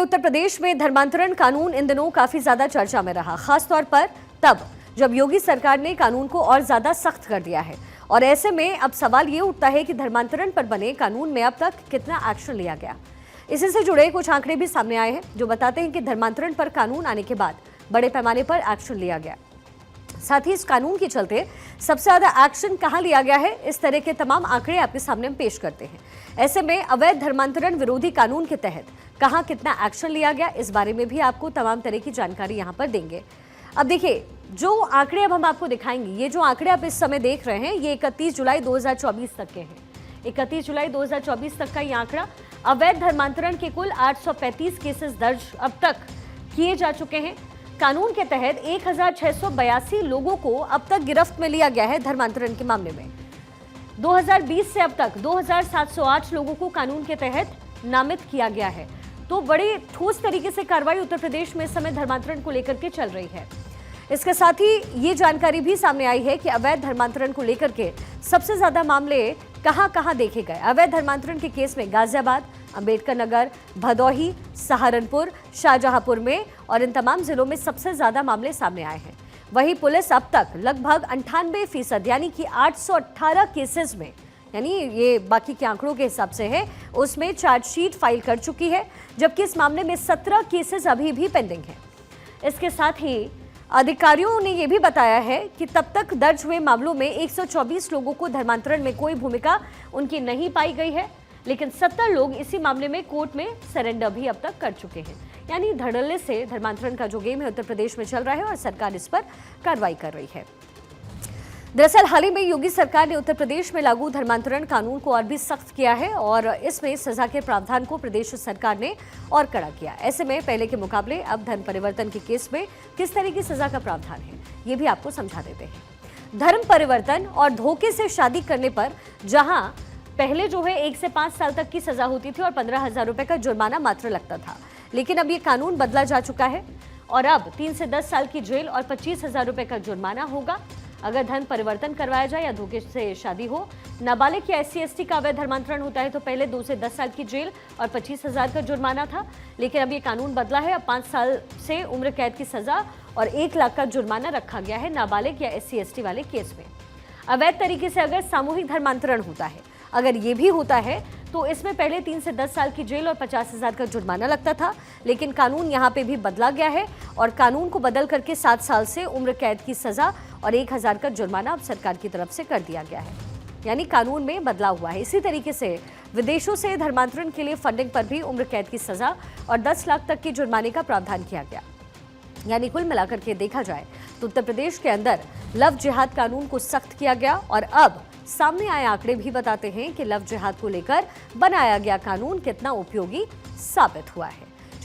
उत्तर प्रदेश में धर्मांतरण कानून इन दिनों काफी ज्यादा चर्चा में रहा, खासतौर पर तब जब योगी सरकार ने कानून को और ज्यादा सख्त कर दिया है। और ऐसे में अब सवाल ये उठता है कि धर्मांतरण पर बने कानून में अब तक कितना एक्शन लिया गया। इसी से जुड़े कुछ आंकड़े भी सामने आए हैं जो बताते हैं कि धर्मांतरण पर कानून आने के बाद बड़े पैमाने पर एक्शन लिया गया। साथ ही इस कानून के चलते सबसे ज्यादा एक्शन कहां लिया गया है, इस तरह के तमाम आंकड़े आपके सामने हम पेश करते हैं। ऐसे में अवैध धर्मांतरण विरोधी कानून के तहत कहां कितना एक्शन लिया गया, इस बारे में भी आपको तमाम तरह की जानकारी यहां पर देंगे। अब देखिए, जो आंकड़े अब हम आपको दिखाएंगे, ये जो आंकड़े आप इस समय देख रहे हैं, ये 31 जुलाई 2024 तक के हैं। 31 जुलाई 2024 तक का ये आंकड़ा, अवैध धर्मांतरण के कुल 835 केसेस दर्ज अब तक किए जा चुके हैं। कानून के तहत 1682 लोगों को अब तक गिरफ्त में लिया गया है धर्मांतरण के मामले में। 2020 से अब तक 2708 लोगों को कानून के तहत नामित किया गया है। तो बड़ी ठोस तरीके से कार्रवाई उत्तर प्रदेश में इस समय धर्मांतरण को लेकर के चल रही है। इसके साथ ही ये जानकारी भी सामने आई है कि अवैध धर्मांतरण को लेकर के सबसे ज्यादा मामले कहां देखे गए। अवैध धर्मांतरण के केस में गाजियाबाद, अंबेडकर नगर, भदोही, सहारनपुर, शाहजहांपुर में और इन तमाम जिलों में सबसे ज्यादा मामले सामने आए हैं। वहीं पुलिस अब तक लगभग 98% यानी कि 818 केसेस में, यानी ये बाकी के आंकड़ों के हिसाब से है, उसमें चार्जशीट फाइल कर चुकी है, जबकि इस मामले में 17 केसेस अभी भी पेंडिंग हैं। इसके साथ ही अधिकारियों ने यह भी बताया है कि तब तक दर्ज हुए मामलों में 124 लोगों को धर्मांतरण में कोई भूमिका उनकी नहीं पाई गई है, लेकिन 70 लोग इसी मामले में कोर्ट में सरेंडर भी अब तक कर चुके हैं। यानी धड़ल्ले से धर्मांतरण का जो गेम है उत्तर प्रदेश में चल रहा है और सरकार इस पर कार्रवाई कर रही है। दरअसल हाल ही में योगी सरकार ने उत्तर प्रदेश में लागू धर्मांतरण कानून को और भी सख्त किया है और इसमें सजा के प्रावधान को प्रदेश सरकार ने और कड़ा किया। ऐसे में पहले के मुकाबले अब धर्म परिवर्तन के केस में किस तरह की सजा का प्रावधान है, ये भी आपको समझा देते हैं। धर्म परिवर्तन और धोखे से शादी करने पर जहां पहले जो है 1 से 5 साल तक की सजा होती थी और 15,000 रुपए का जुर्माना मात्र लगता था, लेकिन अब ये कानून बदला जा चुका है और अब 3 से 10 साल की जेल और 25,000 रुपए का जुर्माना होगा अगर धर्म परिवर्तन करवाया जाए या धोखे से शादी हो। नाबालिग या SC/ST का अवैध धर्मांतरण होता है तो पहले 2 से 10 साल की जेल और 25,000 का जुर्माना था, लेकिन अब ये कानून बदला है। अब 5 साल से उम्र कैद की सजा और 1 लाख का जुर्माना रखा गया है नाबालिग या SC/ST वाले केस में। अवैध तरीके से अगर सामूहिक धर्मांतरण होता है, अगर ये भी होता है, तो इसमें पहले 3 से 10 साल की जेल और 50,000 का जुर्माना लगता था, लेकिन कानून यहाँ पे भी बदला गया है और कानून को बदल करके 7 साल से उम्र कैद की सजा और 1,000 का जुर्माना अब सरकार की तरफ से कर दिया गया है। यानी कानून में बदलाव हुआ है। इसी तरीके से विदेशों से धर्मांतरण के लिए फंडिंग पर भी उम्र कैद की सजा और 10 लाख तक की जुर्माने का प्रावधान किया गया। यानी कुल मिलाकर के देखा जाए तो उत्तर प्रदेश के अंदर लव जिहाद कानून को सख्त किया गया और अब सामने आए आंकड़े भी बताते हैं कि लव जिहाद को लेकर बनाया गया कानून कितना उपयोगी साबित हुआ है।